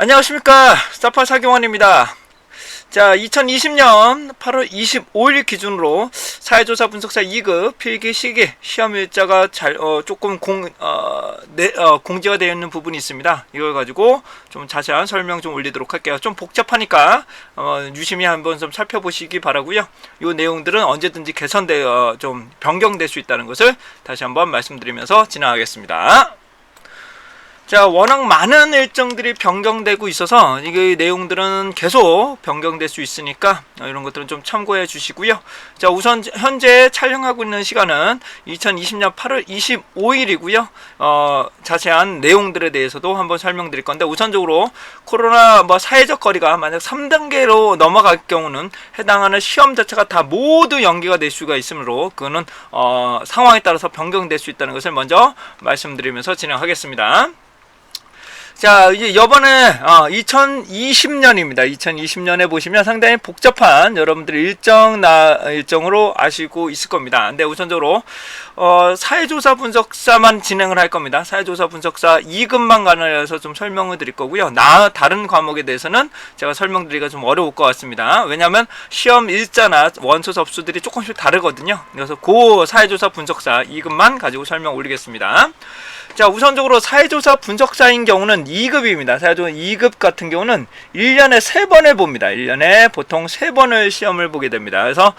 안녕하십니까, 사파 사경원입니다. 자, 2020년 8월 25일 기준으로 사회조사 분석사 2급 필기 시기 시험 일자가 조금 공지가 되어 있는 부분이 있습니다. 이걸 가지고 좀 자세한 설명 좀 올리도록 할게요. 좀 복잡하니까 유심히 한번 좀 살펴보시기 바라고요. 이 내용들은 언제든지 개선되어 좀 변경될 수 있다는 것을 다시 한번 말씀드리면서 진행하겠습니다. 자, 워낙 많은 일정들이 변경되고 있어서 이 내용들은 계속 변경될 수 있으니까 이런 것들은 좀 참고해 주시고요. 자, 우선 현재 촬영하고 있는 시간은 2020년 8월 25일이고요. 자세한 내용들에 대해서도 한번 설명드릴 건데, 우선적으로 코로나 사회적 거리가 만약 3단계로 넘어갈 경우는 해당하는 시험 자체가 다 모두 연기가 될 수가 있으므로 그거는 상황에 따라서 변경될 수 있다는 것을 먼저 말씀드리면서 진행하겠습니다. 자, 이제 이번에 2020년입니다. 2020년에 보시면 상당히 복잡한 여러분들이 일정으로 아시고 있을 겁니다. 근데 우선적으로 사회조사 분석사만 진행을 할 겁니다. 사회조사 분석사 2급만 관련해서 좀 설명을 드릴 거고요. 다른 과목에 대해서는 제가 설명드리기가 좀 어려울 것 같습니다. 왜냐하면 시험 일자나 원서 접수들이 조금씩 다르거든요. 그래서 그 사회조사 분석사 2급만 가지고 설명 올리겠습니다. 자, 우선적으로 사회조사 분석사인 경우는 2급입니다. 사회조사 2급 같은 경우는 1년에 3번을 봅니다. 1년에 보통 3번을 시험을 보게 됩니다. 그래서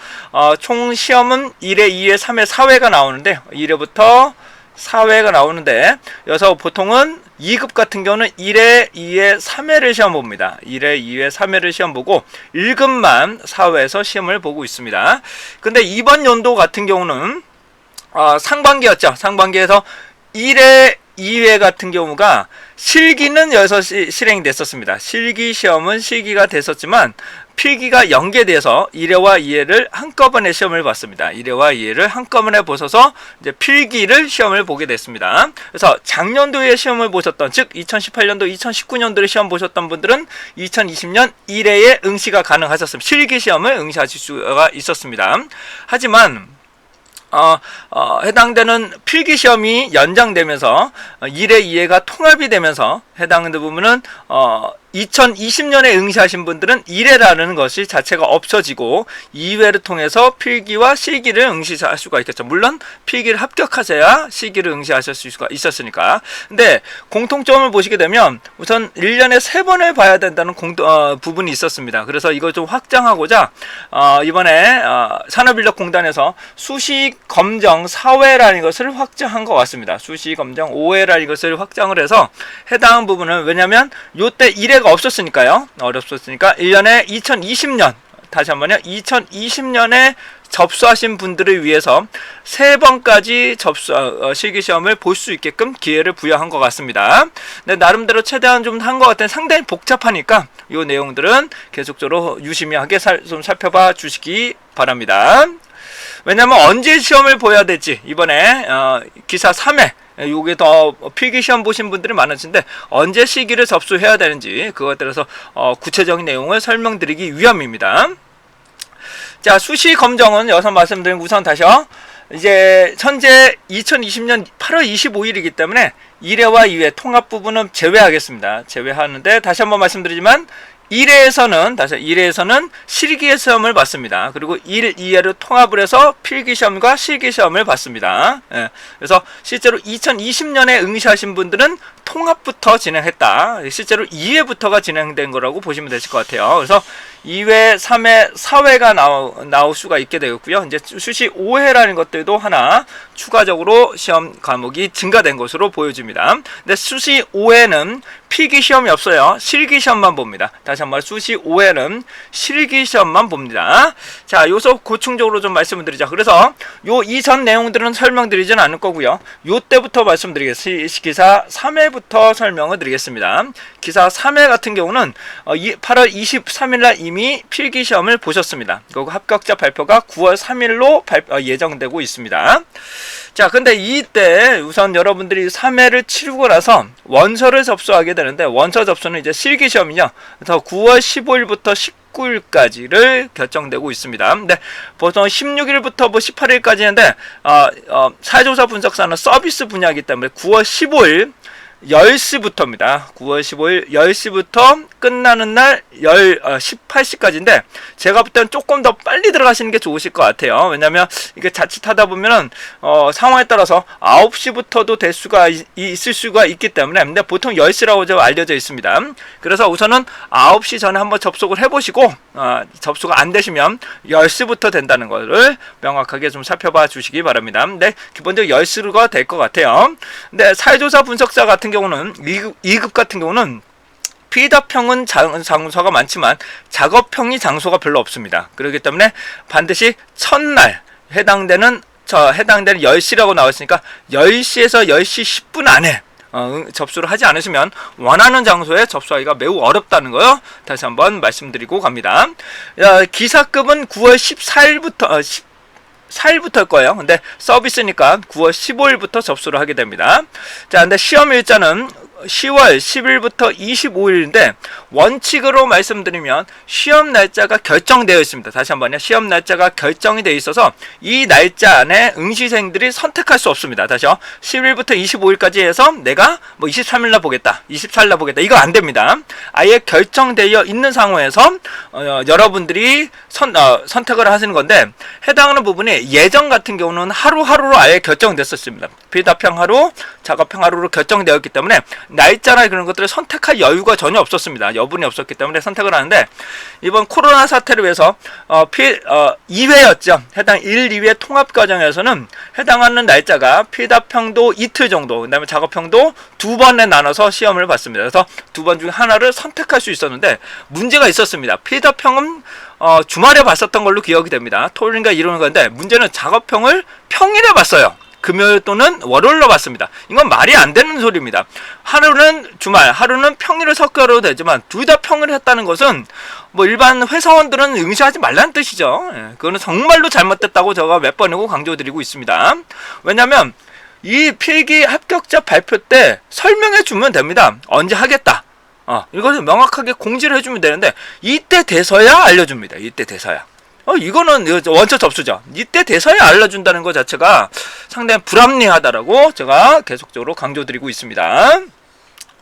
총 시험은 1회, 2회, 3회, 4회가 나오는데 1회부터 4회가 나오는데, 여기서 보통은 2급 같은 경우는 1회, 2회, 3회를 시험 봅니다. 1회, 2회, 3회를 시험 보고 1급만 4회에서 시험을 보고 있습니다. 근데 이번 연도 같은 경우는 상반기였죠. 상반기에서 1회, 2회 같은 경우가 실기는 여기서 실행이 됐었습니다. 실기 시험은 실기가 됐었지만 필기가 연계돼서 1회와 2회를 한꺼번에 시험을 봤습니다. 1회와 2회를 한꺼번에 보셔서 이제 필기를 시험을 보게 됐습니다. 그래서 작년도에 시험을 보셨던, 즉 2018년도, 2019년도에 시험 보셨던 분들은 2020년 1회에 응시가 가능하셨습니다. 실기 시험을 응시하실 수가 있었습니다. 하지만 해당되는 필기시험이 연장되면서 1회, 2회가 통합이 되면서 해당되는 부분은 2020년에 응시하신 분들은 1회라는 것이 자체가 없어지고 2회를 통해서 필기와 실기를 응시할 수가 있겠죠. 물론 필기를 합격하셔야 실기를 응시하실 수가 있었으니까. 근데 공통점을 보시게 되면 우선 1년에 3번을 봐야 된다는 부분이 있었습니다. 그래서 이걸 좀 확장하고자 이번에 산업인력공단에서 수시 검정 4회라는 것을 확장한 것 같습니다. 수시 검정 5회라는 것을 확장을 해서 해당 부분은, 왜냐하면 요때 1회가 없었으니까요. 어렵었으니까 1년에 2020년, 다시 한번요, 2020년에 접수하신 분들을 위해서 3번까지 실기시험을 볼 수 있게끔 기회를 부여한 것 같습니다. 근데 나름대로 최대한 좀 한 것 같은, 상당히 복잡하니까 이 내용들은 계속적으로 유심하게 좀 살펴봐 주시기 바랍니다. 왜냐면 언제 시험을 보여야 될지, 이번에 기사 3회 요게 더 필기 시험 보신 분들이 많으신데 언제 시기를 접수해야 되는지 그것에 따라서 구체적인 내용을 설명드리기 위함입니다. 자, 수시 검정은 여기서 말씀드린 우선 다시요. 이제 현재 2020년 8월 25일이기 때문에 1회와 2회 통합 부분은 제외하겠습니다. 제외하는데, 다시 한번 말씀드리지만 1회에서는 실기 시험을 봤습니다. 그리고 1, 2회를 통합을 해서 필기 시험과 실기 시험을 봤습니다. 그래서 실제로 2020년에 응시하신 분들은 통합부터 진행했다. 실제로 2회부터가 진행된 거라고 보시면 되실 것 같아요. 그래서 2회, 3회, 4회가 나올 수가 있게 되겠고요. 이제 수시 5회라는 것들도 하나 추가적으로 시험 과목이 증가된 것으로 보여집니다. 근데 수시 5회는 필기 시험이 없어요. 실기 시험만 봅니다. 다시 한번 수시 5회는 실기 시험만 봅니다. 자, 요소 고충적으로 좀 말씀을 드리죠. 그래서 요 이전 내용들은 설명드리지는 않을 거고요. 요 때부터 말씀드리겠습니다. 기사 3회부터 설명을 드리겠습니다. 기사 3회 같은 경우는 8월 23일 날 이미 필기 시험을 보셨습니다. 그리고 합격자 발표가 9월 3일로 예정되고 있습니다. 자, 근데 이때 우선 여러분들이 3회를 치르고 나서 원서를 접수하게 되는데, 원서 접수는 이제 실기 시험이죠. 그래서 9월 15일부터 19일까지를 결정되고 있습니다. 근데 보통 16일부터 18일까지인데 사회조사 분석사는 서비스 분야이기 때문에 9월 15일 10시부터입니다. 9월 15일 10시부터 끝나는 날 18시까지인데 제가 볼 때는 조금 더 빨리 들어가시는 게 좋으실 것 같아요. 왜냐면 이게 자칫하다 보면은 상황에 따라서 9시부터도 될 수가 있을 수가 있기 때문에, 근데 보통 10시라고 좀 알려져 있습니다. 그래서 우선은 9시 전에 한번 접속을 해보시고 접수가 안 되시면 10시부터 된다는 것을 명확하게 좀 살펴봐 주시기 바랍니다. 근데 기본적으로 10시가 될 것 같아요. 근데 사회조사 분석사 같은 경우는 2급 같은 경우는 피답형은 장소가 많지만 작업형이 장소가 별로 없습니다. 그렇기 때문에 반드시 첫날 해당되는 10시라고 나왔으니까 10시에서 10시 10분 안에 접수를 하지 않으시면 원하는 장소에 접수하기가 매우 어렵다는 거요. 다시 한번 말씀드리고 갑니다. 기사급은 9월 14일부터 4일부터일 거예요. 근데 서비스니까 9월 15일부터 접수를 하게 됩니다. 자, 근데 시험 일자는 10월 10일부터 25일인데 원칙으로 말씀드리면 시험 날짜가 결정되어 있습니다. 다시 한번요. 시험 날짜가 결정이 되어 있어서 이 날짜 안에 응시생들이 선택할 수 없습니다. 다시요. 10일부터 25일까지 해서 내가 뭐 23일날 보겠다, 24일날 보겠다, 이거 안 됩니다. 아예 결정되어 있는 상황에서 여러분들이 선택을 하시는 건데, 해당하는 부분이 예전 같은 경우는 하루하루로 아예 결정됐었습니다. 비답형 하루, 작업형 하루로 결정되었기 때문에 날짜나 그런 것들을 선택할 여유가 전혀 없었습니다. 여분이 없었기 때문에 선택을 하는데, 이번 코로나 사태를 위해서 2회였죠. 해당 1, 2회 통합 과정에서는 해당하는 날짜가 피답형도 이틀 정도, 그 다음에 작업형도 2번에 나눠서 시험을 봤습니다. 그래서 2번 중에 하나를 선택할 수 있었는데 문제가 있었습니다. 피답형은 주말에 봤었던 걸로 기억이 됩니다. 토요일인가 이러는 건데, 문제는 작업형을 평일에 봤어요. 금요일 또는 월요일로 봤습니다. 이건 말이 안 되는 소리입니다. 하루는 주말, 하루는 평일을 섞어도 되지만 둘 다 평일을 했다는 것은 뭐 일반 회사원들은 응시하지 말라는 뜻이죠. 그거는 정말로 잘못됐다고 제가 몇 번이고 강조드리고 있습니다. 왜냐하면 이 필기 합격자 발표 때 설명해 주면 됩니다. 언제 하겠다. 이것을 명확하게 공지를 해주면 되는데 이때 돼서야 알려줍니다. 이때 돼서야. 이거는 원초 접수죠. 이때 돼서야 알려준다는 것 자체가 상당히 불합리하다라고 제가 계속적으로 강조드리고 있습니다.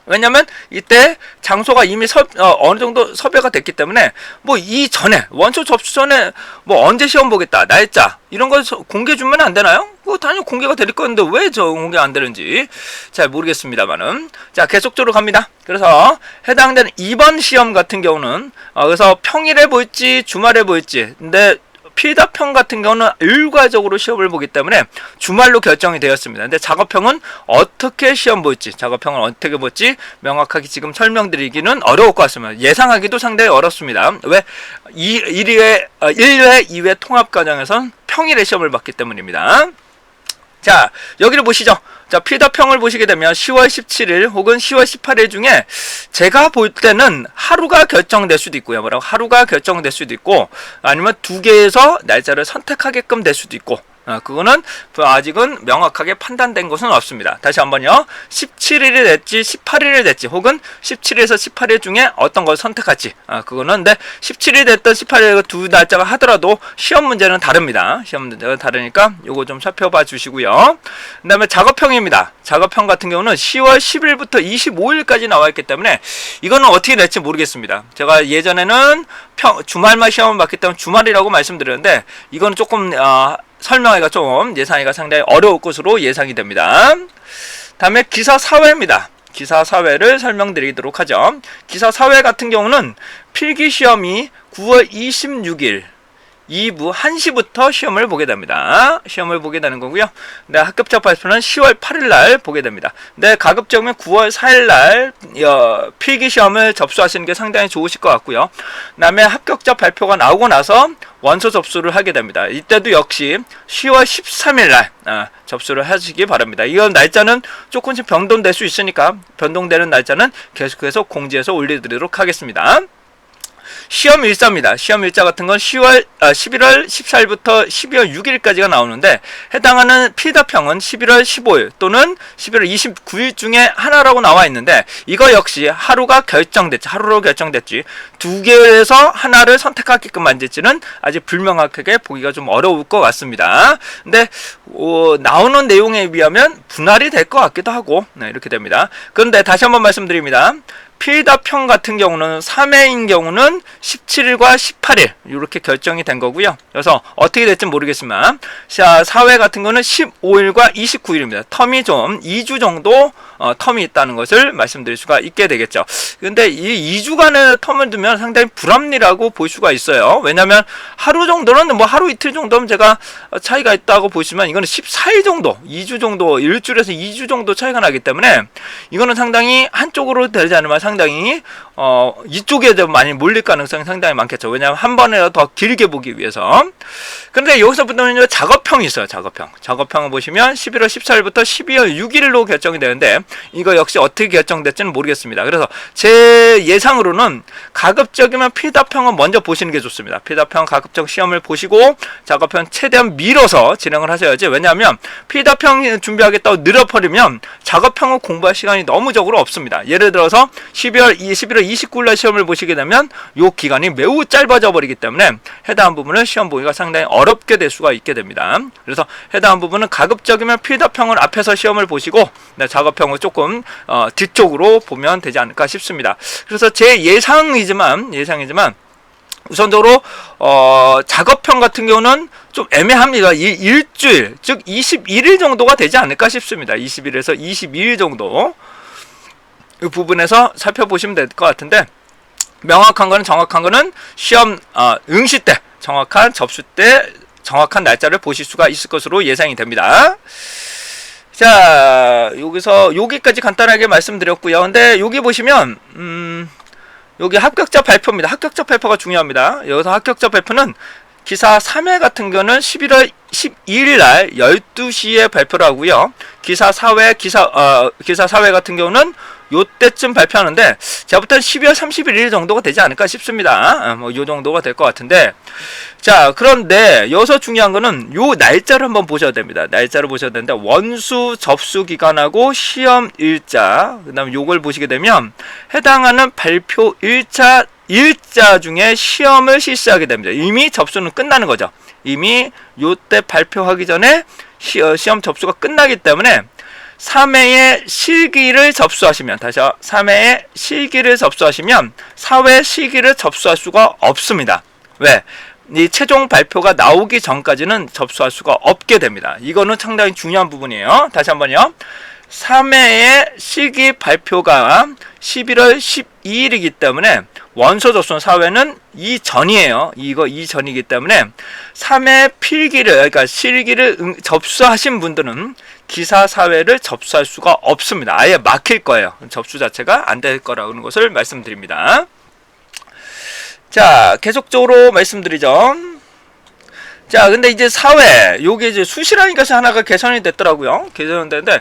왜냐면 이때 장소가 이미 어느 정도 섭외가 됐기 때문에 뭐 이전에 원초 접수 전에 뭐 언제 시험 보겠다, 날짜 이런 걸 공개해 주면 안 되나요? 그거 당연히 공개가 될 건데 왜 저 공개 안 되는지 잘 모르겠습니다만은. 자, 계속적으로 갑니다. 그래서 해당되는 이번 시험 같은 경우는 그래서 평일에 볼지 주말에 볼지, 근데 피답형 같은 경우는 일괄적으로 시험을 보기 때문에 주말로 결정이 되었습니다. 근데 작업형은 어떻게 시험 볼지, 작업형은 어떻게 볼지 명확하게 지금 설명드리기는 어려울 것 같습니다. 예상하기도 상당히 어렵습니다. 왜? 1회, 2회 통합 과정에서는 평일에 시험을 봤기 때문입니다. 자, 여기를 보시죠. 자, 피답형을 보시게 되면 10월 17일 혹은 10월 18일 중에 제가 볼 때는 하루가 결정될 수도 있고요. 하루가 결정될 수도 있고, 아니면 두 개에서 날짜를 선택하게끔 될 수도 있고, 그거는 아직은 명확하게 판단된 것은 없습니다. 다시 한번요. 17일이 됐지 18일이 됐지 혹은 17일에서 18일 중에 어떤 걸 선택할지, 그거는 근데 17일 됐던 18일 두 날짜가 하더라도 시험 문제는 다릅니다. 시험 문제가 다르니까 요거 좀 살펴봐 주시고요. 그 다음에 작업형입니다. 작업형 같은 경우는 10월 10일부터 25일까지 나와 있기 때문에 이거는 어떻게 될지 모르겠습니다. 제가 예전에는 주말만 시험을 봤기 때문에 주말이라고 말씀드렸는데 이거는 조금 설명하기가 좀 예상하기가 상당히 어려울 것으로 예상이 됩니다. 다음에 기사 사회입니다. 기사 사회를 설명드리도록 하죠. 기사 사회 같은 경우는 필기 시험이 9월 26일 2부 1시부터 시험을 보게 됩니다. 시험을 보게 되는 거고요. 네, 합격자 발표는 10월 8일 날 보게 됩니다. 네, 가급적이면 9월 4일 날 필기 시험을 접수하시는 게 상당히 좋으실 것 같고요. 그다음에 합격자 발표가 나오고 나서 원서 접수를 하게 됩니다. 이때도 역시 10월 13일 날 접수를 하시기 바랍니다. 이건 날짜는 조금씩 변동될 수 있으니까 변동되는 날짜는 계속해서 공지해서 올려드리도록 하겠습니다. 시험 일자입니다. 시험 일자 같은 건 11월 14일부터 12월 6일까지가 나오는데 해당하는 필답형은 11월 15일 또는 11월 29일 중에 하나라고 나와 있는데 이거 역시 하루로 결정됐지 두 개에서 하나를 선택하게끔 만들지는 아직 불명확하게 보기가 좀 어려울 것 같습니다. 근데 나오는 내용에 비하면 분할이 될 것 같기도 하고 이렇게 됩니다. 그런데 다시 한번 말씀드립니다. 필답형 같은 경우는 3회인 경우는 17일과 18일 이렇게 결정이 된 거고요. 그래서 어떻게 될지 모르겠지만 자, 4회 같은 거는 15일과 29일입니다. 텀이 좀 2주 정도 텀이 있다는 것을 말씀드릴 수가 있게 되겠죠. 근데 이 2주간의 텀을 두면 상당히 불합리라고 볼 수가 있어요. 왜냐하면 하루 정도는 뭐 하루 이틀 정도면 제가 차이가 있다고 보시면 이거는 14일 정도 2주 정도 일주일에서 2주 정도 차이가 나기 때문에 이거는 상당히 한쪽으로 되지 않으면 상당히 이쪽에 좀 많이 몰릴 가능성이 상당히 많겠죠. 왜냐하면 한 번에 더 길게 보기 위해서. 그런데 여기서부터는 작업형이 있어요. 작업형을 보시면 11월 14일부터 12월 6일로 결정이 되는데 이거 역시 어떻게 결정될지는 모르겠습니다. 그래서 제 예상으로는 가급적이면 필답형은 먼저 보시는 게 좋습니다. 필답형 가급적 시험을 보시고 작업형 최대한 밀어서 진행을 하셔야지. 왜냐하면 필답형 준비하겠다고 늘어버리면 작업형을 공부할 시간이 너무 적으로 없습니다. 예를 들어서 11월 29일날 시험을 보시게 되면 이 기간이 매우 짧아져 버리기 때문에 해당 부분을 시험 보기가 상당히 어렵게 될 수가 있게 됩니다. 그래서 해당 부분은 가급적이면 필답형을 앞에서 시험을 보시고 작업형을 조금 뒤쪽으로 보면 되지 않을까 싶습니다. 그래서 제 예상이지만 우선적으로 작업형 같은 경우는 좀 애매합니다. 일주일 즉 21일 정도가 되지 않을까 싶습니다. 20일에서 22일 정도 이 부분에서 살펴보시면 될 것 같은데 정확한 거는 시험 응시 때 정확한 접수 때 정확한 날짜를 보실 수가 있을 것으로 예상이 됩니다. 자, 여기까지 간단하게 말씀드렸고요. 근데 여기 보시면 여기 합격자 발표입니다. 합격자 발표가 중요합니다. 여기서 합격자 발표는 기사 3회 같은 경우는 11월 12일 날 12시에 발표를 하고요. 기사 4회 같은 경우는 요때쯤 발표하는데 제가 볼 때는 12월 31일 정도가 되지 않을까 싶습니다. 요 정도가 될 것 같은데 자, 그런데 여기서 중요한 거는 요 날짜를 한번 보셔야 됩니다. 날짜를 보셔야 되는데 원수 접수 기간하고 시험 일자 그 다음에 요걸 보시게 되면 해당하는 발표 일자 중에 시험을 실시하게 됩니다. 이미 접수는 끝나는 거죠. 이미 요때 발표하기 전에 시험 접수가 끝나기 때문에 3회의 실기를 접수하시면 3회의 실기를 접수하시면 4회 실기를 접수할 수가 없습니다. 왜? 이 최종 발표가 나오기 전까지는 접수할 수가 없게 됩니다. 이거는 상당히 중요한 부분이에요. 다시 한번요. 3회의 실기 발표가 11월 12일이기 때문에 원서 접수는 4회는 이전이에요. 이전이기 때문에 3회 필기를 그러니까 실기를 접수하신 분들은 기사 4회를 접수할 수가 없습니다. 아예 막힐 거예요. 접수 자체가 안 될 거라는 것을 말씀드립니다. 자, 계속적으로 말씀드리죠. 자, 근데 이제 4회 요게 이제 수시라는 것이 하나가 개선이 됐더라고요. 개선이 됐는데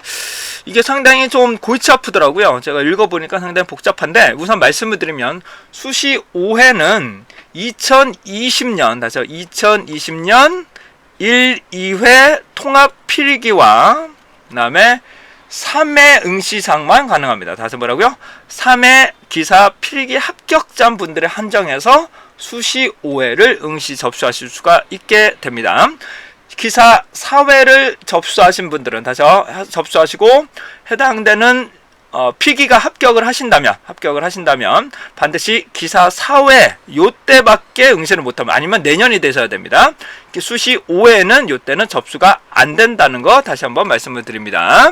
이게 상당히 좀 골치 아프더라고요. 제가 읽어보니까 상당히 복잡한데 우선 말씀을 드리면 수시 5회는 2020년 1, 2회 통합 필기와 그 다음에 3회 응시상만 가능합니다. 다시 뭐라고요? 3회 기사 필기 합격자 분들에 한정해서 수시 5회를 응시 접수하실 수가 있게 됩니다. 기사 4회를 접수하신 분들은 다시 접수하시고 해당되는 필기가 합격을 하신다면 반드시 기사 4회 요때밖에 응시를 못하면 아니면 내년이 되셔야 됩니다. 수시 5회는 요때는 접수가 안 된다는 거 다시 한번 말씀을 드립니다.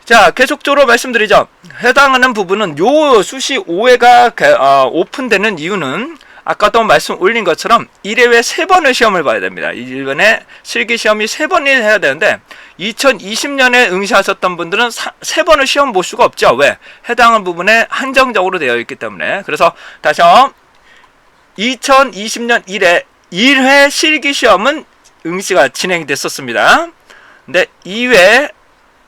자, 계속적으로 말씀드리죠. 해당하는 부분은 요 수시 5회가 오픈되는 이유는 아까도 말씀 올린 것처럼 1회에 3번을 시험을 봐야 됩니다. 1년에 실기시험이 3번이 해야 되는데 2020년에 응시하셨던 분들은 3번을 시험 볼 수가 없죠. 왜? 해당하는 부분에 한정적으로 되어 있기 때문에. 그래서 다시 2020년 1회 실기시험은 응시가 진행이 됐었습니다. 근데 2회,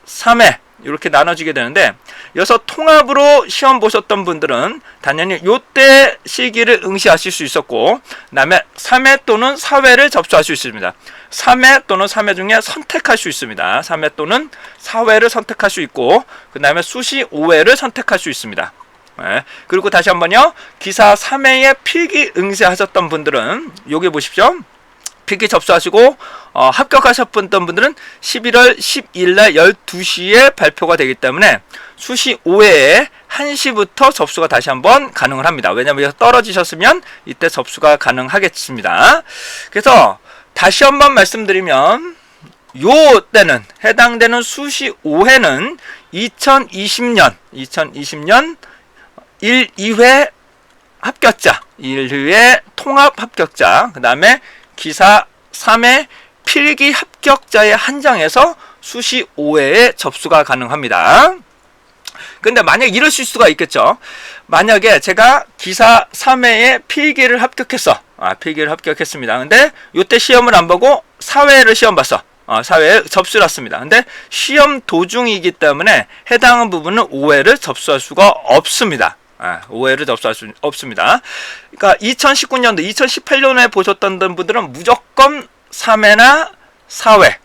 3회 이렇게 나눠지게 되는데, 여기서 통합으로 시험 보셨던 분들은 당연히 요때 시기를 응시하실 수 있었고, 그 다음에 3회 또는 4회를 접수할 수 있습니다. 3회 또는 3회 중에 선택할 수 있습니다. 3회 또는 4회를 선택할 수 있고, 그 다음에 수시 5회를 선택할 수 있습니다. 네. 그리고 다시 한번요, 기사 3회에 필기 응시하셨던 분들은 여기 보십시오. 필기 접수하시고 합격하셨던 분들은 11월 12일 날 12시에 발표가 되기 때문에 수시 5회에 1시부터 접수가 다시 한번 가능을 합니다. 왜냐하면 떨어지셨으면 이때 접수가 가능하겠습니다. 그래서 다시 한번 말씀드리면, 요 때는 해당되는 수시 5회는 2020년 1, 2회 합격자, 1회 통합 합격자, 그 다음에 기사 3회 필기 합격자에 한정해서 수시 5회에 접수가 가능합니다. 근데 만약 이러실 수가 있겠죠. 만약에 제가 기사 3회에 필기를 합격했습니다. 근데 요때 시험을 안 보고 4회를 시험 봤어. 4회에 접수를 했습니다. 근데 시험 도중이기 때문에 해당한 부분은 5회를 접수할 수가 없습니다. 5회를 접수할 수 없습니다. 그러니까 2019년도, 2018년에 보셨던 분들은 무조건 3회나 4회,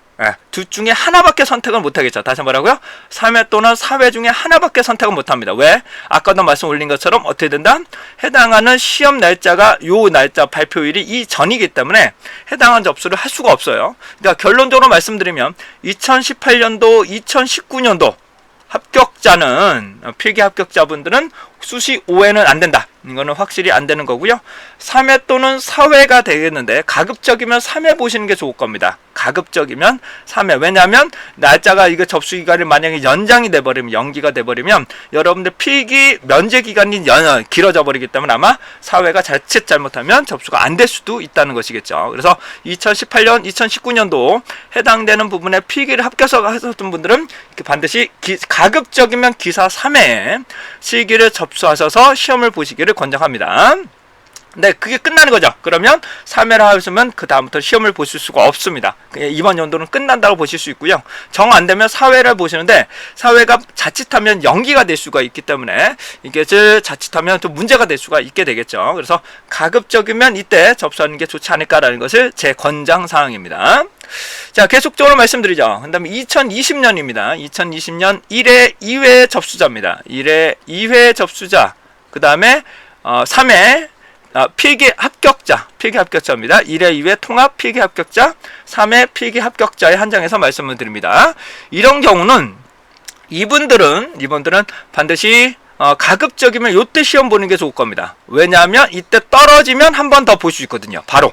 둘 중에 하나밖에 선택을 못하겠죠. 다시 뭐라고요? 3회 또는 4회 중에 하나밖에 선택을 못합니다. 왜? 아까도 말씀 올린 것처럼 어떻게 된다? 해당하는 시험 날짜가 요 날짜 발표일이 이전이기 때문에 해당한 접수를 할 수가 없어요. 그러니까 결론적으로 말씀드리면 2018년도, 2019년도 합격자는, 필기 합격자분들은 수시 5회는 안 된다. 이거는 확실히 안 되는 거고요. 3회 또는 4회가 되겠는데, 가급적이면 3회 보시는 게 좋을 겁니다. 가급적이면 3회. 왜냐하면 날짜가 이거 접수 기간이 만약에 연장이 돼버리면, 연기가 돼버리면 여러분들 필기 면제 기간이 길어져 버리기 때문에 아마 4회가 자칫 잘못하면 접수가 안 될 수도 있다는 것이겠죠. 그래서 2018년, 2019년도 해당되는 부분에 필기를 합격하셨던 분들은 반드시 가급적이면 기사 3회에 실기를 접수하셔서 시험을 보시기를 권장합니다. 네, 그게 끝나는 거죠. 그러면 3회를 하시면 그 다음부터 시험을 보실 수가 없습니다. 이번 연도는 끝난다고 보실 수 있고요. 정 안 되면 4회를 보시는데, 4회가 자칫하면 연기가 될 수가 있기 때문에 이게 자칫하면 또 문제가 될 수가 있게 되겠죠. 그래서 가급적이면 이때 접수하는 게 좋지 않을까라는 것을 제 권장 사항입니다. 자, 계속적으로 말씀드리죠. 그 다음에 2020년입니다. 2020년 1회, 2회 접수자입니다. 1회, 2회 접수자, 그 다음에 3회 필기 합격자입니다. 1회, 2회 통합 필기 합격자, 3회 필기 합격자에 한정해서 말씀을 드립니다. 이런 경우는 이분들은 반드시 가급적이면 요때 시험 보는 게 좋을 겁니다. 왜냐하면 이때 떨어지면 한 번 더 볼 수 있거든요. 바로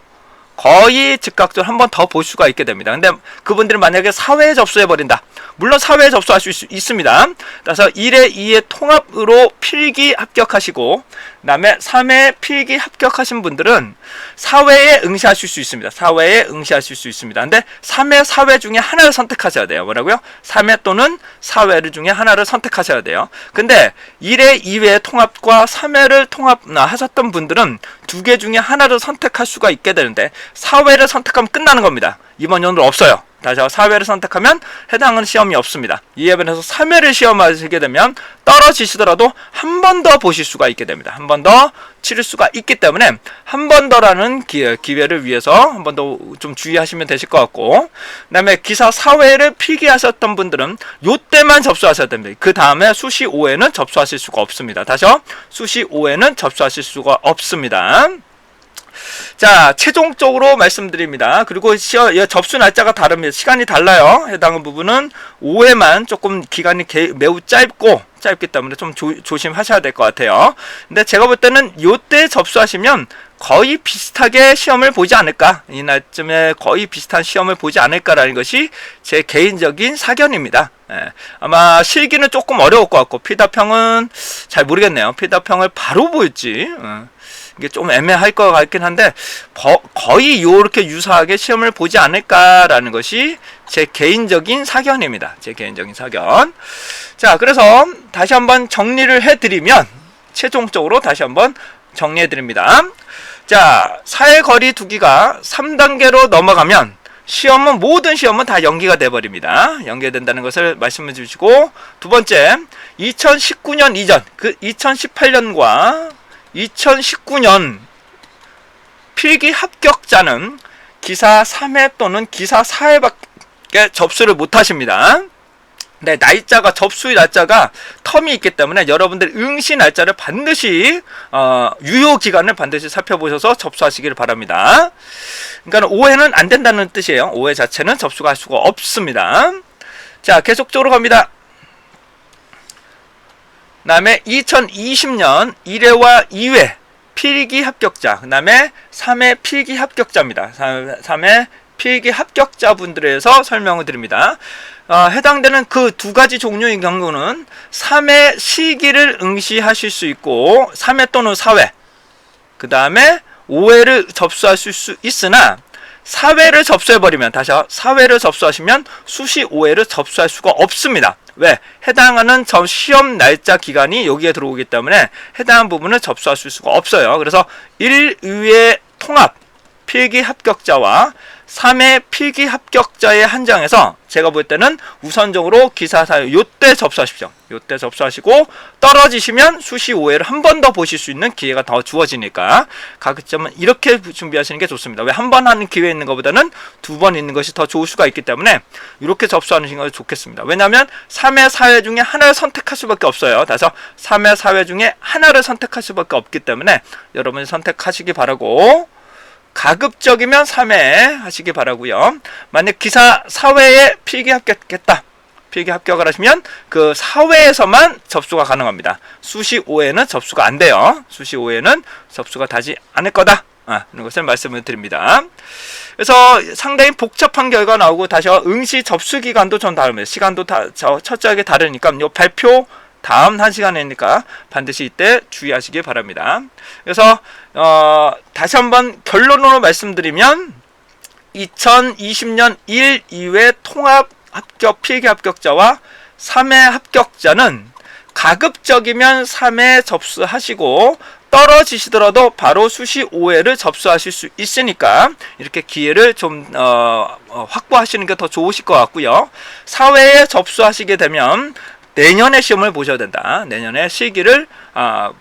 거의 즉각적으로 한 번 더 볼 수가 있게 됩니다. 근데 그분들은 만약에 4회에 접수해버린다. 물론 4회에 접수할 수 있습니다. 그래서 1회, 2회 통합으로 필기 합격하시고, 그 다음에 3회 필기 합격하신 분들은 4회에 응시하실 수 있습니다. 4회에 응시하실 수 있습니다. 근데 3회, 4회 중에 하나를 선택하셔야 돼요. 뭐라고요? 3회 또는 4회 중에 하나를 선택하셔야 돼요. 근데 1회, 2회 통합과 3회를 통합하셨던 분들은 두 개 중에 하나를 선택할 수가 있게 되는데, 4회를 선택하면 끝나는 겁니다. 이번 연도 없어요. 다시 4회를 선택하면 해당하는 시험이 없습니다. 이에 반해서 3회를 시험하시게 되면 떨어지시더라도 한 번 더 보실 수가 있게 됩니다. 한 번 더 치를 수가 있기 때문에 한 번 더라는 기회를 위해서 한 번 더 좀 주의하시면 되실 것 같고, 그 다음에 기사 4회를 필기하셨던 분들은 요때만 접수하셔야 됩니다. 그 다음에 수시 5회는 접수하실 수가 없습니다. 다시요, 수시 5회는 접수하실 수가 없습니다. 자, 최종적으로 말씀드립니다. 그리고 접수 날짜가 다릅니다. 시간이 달라요. 해당 부분은 5회만 조금 기간이 매우 짧기 때문에 좀 조심하셔야 될 것 같아요. 근데 제가 볼 때는 요때 접수하시면 거의 비슷하게 시험을 보지 않을까, 이 날쯤에 거의 비슷한 시험을 보지 않을까라는 것이 제 개인적인 사견입니다. 아마 실기는 조금 어려울 것 같고, 피답형은 잘 모르겠네요. 피답형을 바로 볼지 이게 좀 애매할 것 같긴 한데, 거의 요렇게 유사하게 시험을 보지 않을까라는 것이 제 개인적인 사견입니다. 제 개인적인 사견. 자, 그래서 다시 한번 정리를 해드리면, 최종적으로 다시 한번 정리해드립니다. 자, 사회거리 두기가 3단계로 넘어가면 시험은 모든 시험은 다 연기가 돼버립니다. 연기된다는 것을 말씀해 주시고, 두 번째 2019년 이전 그 2018년과 2019년 필기 합격자는 기사 3회 또는 기사 4회밖에 접수를 못 하십니다. 네, 날짜가 접수 날짜가 텀이 있기 때문에 여러분들 응시 날짜를 반드시 유효 기간을 반드시 살펴보셔서 접수하시길 바랍니다. 그러니까 5회는 안 된다는 뜻이에요. 5회 자체는 접수가 할 수가 없습니다. 자, 계속적으로 갑니다. 그 다음에 2020년 1회와 2회 필기 합격자, 그 다음에 3회 필기 합격자입니다. 3회 필기 합격자분들에서 설명을 드립니다. 해당되는 그 두 가지 종류의 경우는 3회 시기를 응시하실 수 있고 3회 또는 4회, 그 다음에 5회를 접수할 수 있으나 4회를 접수해버리면, 다시 4회를 접수하시면 수시 5회를 접수할 수가 없습니다. 왜? 해당하는 시험 날짜 기간이 여기에 들어오기 때문에 해당한 부분을 접수하실 수가 없어요. 그래서 1, 2회 통합 필기 합격자와 3회 필기 합격자에 한정해서 제가 볼 때는 우선적으로 기사 사유 요때 접수하십시오. 요때 접수하시고 떨어지시면 수시 5회를 한 번 더 보실 수 있는 기회가 더 주어지니까 가급적이면 이렇게 준비하시는 게 좋습니다. 왜 한 번 하는 기회 있는 것보다는 두 번 있는 것이 더 좋을 수가 있기 때문에 이렇게 접수하는 것이 좋겠습니다. 왜냐하면 3회 4회 중에 하나를 선택할 수밖에 없어요. 그래서 3회 4회 중에 하나를 선택할 수밖에 없기 때문에 여러분이 선택하시기 바라고, 가급적이면 3회 하시기 바라고요. 만약 기사 4회에 필기 합격했다, 필기 합격을 하시면 그 4회에서만 접수가 가능합니다. 수시 5회는 접수가 안 돼요. 수시 5회는 접수가 되지 않을 거다, 이런 것을 말씀을 드립니다. 그래서 상당히 복잡한 결과가 나오고, 다시 응시 접수 기간도 전 다릅니다. 시간도 철저하게 다르니까 요 발표 다음 1시간이니까 반드시 이때 주의하시기 바랍니다. 그래서 다시 한번 결론으로 말씀드리면 2020년 1, 2회 통합 합격 필기 합격자와 3회 합격자는 가급적이면 3회 접수하시고 떨어지시더라도 바로 수시 5회를 접수하실 수 있으니까 이렇게 기회를 좀 확보하시는 게 더 좋으실 것 같고요. 4회에 접수하시게 되면 내년에 시험을 보셔야 된다. 내년에 시기를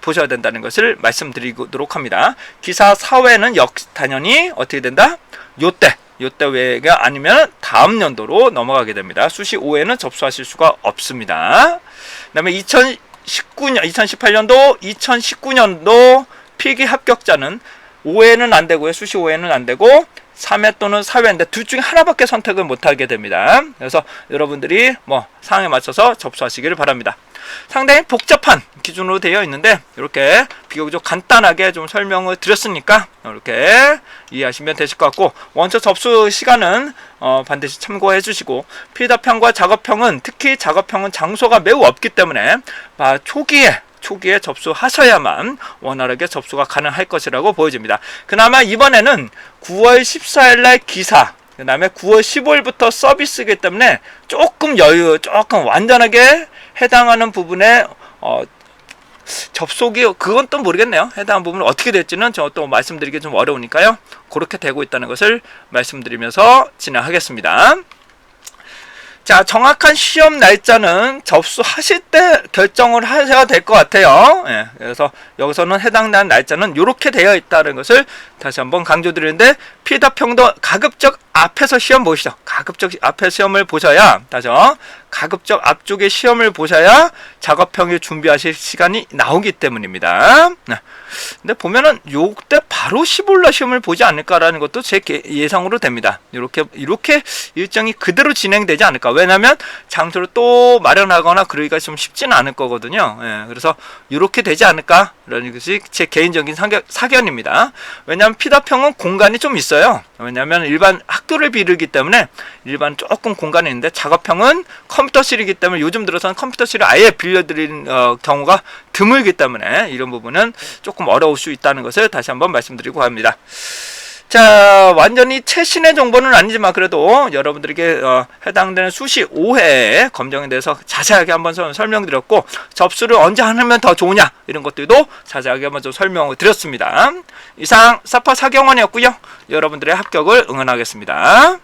보셔야 된다는 것을 말씀드리도록 합니다. 기사 4회는 당연히 어떻게 된다? 요때 외가 아니면 다음 연도로 넘어가게 됩니다. 수시 5회는 접수하실 수가 없습니다. 그 다음에 2018년도, 2019년도 필기 합격자는 5회는 안 되고요. 수시 5회는 안 되고 3회 또는 4회인데 둘 중에 하나밖에 선택을 못하게 됩니다. 그래서 여러분들이 상황에 맞춰서 접수하시기를 바랍니다. 상당히 복잡한 기준으로 되어 있는데 이렇게 비교적 간단하게 좀 설명을 드렸으니까 이렇게 이해하시면 되실 것 같고, 원서 접수 시간은 반드시 참고해 주시고, 필답형과 작업형은, 특히 작업형은 장소가 매우 없기 때문에 초기에 접수하셔야만 원활하게 접수가 가능할 것이라고 보여집니다. 그나마 이번에는 9월 14일날 기사, 그 다음에 9월 15일부터 서비스이기 때문에 조금 완전하게 해당하는 부분에 접속이, 그건 또 모르겠네요. 해당하는 부분은 어떻게 될지는 저 또 말씀드리기 좀 어려우니까요. 그렇게 되고 있다는 것을 말씀드리면서 진행하겠습니다. 자, 정확한 시험 날짜는 접수하실 때 결정을 하셔야 될 것 같아요. 그래서 여기서는 해당되는 날짜는 이렇게 되어 있다는 것을 다시 한번 강조드리는데, 필답형도 가급적 앞에서 시험 보시죠. 가급적 앞에 시험을 보셔야, 가급적 앞쪽에 시험을 보셔야 작업형을 준비하실 시간이 나오기 때문입니다. 근데 보면은 요때 바로 15일날 시험을 보지 않을까라는 것도 제 예상으로 됩니다. 이렇게 일정이 그대로 진행되지 않을까. 왜냐면 장소를 또 마련하거나 그러기가 좀 쉽지는 않을 거거든요. 그래서 이렇게 되지 않을까라는 것이 제 개인적인 사견입니다. 왜냐하면 필답형은 공간이 좀 있어요. 왜냐하면 일반 학교를 비르기 때문에 일반 조금 공간이 있는데, 작업형은 컴퓨터실이기 때문에 요즘 들어서는 컴퓨터실을 아예 빌려드리는 경우가 드물기 때문에 이런 부분은 조금 어려울 수 있다는 것을 다시 한번 말씀드리고 합니다. 자, 완전히 최신의 정보는 아니지만 그래도 여러분들에게 해당되는 수시 5회 검정에 대해서 자세하게 한번 설명드렸고, 접수를 언제 하면 더 좋으냐 이런 것들도 자세하게 한번 좀 설명을 드렸습니다. 이상 사파 사경원이었고요. 여러분들의 합격을 응원하겠습니다.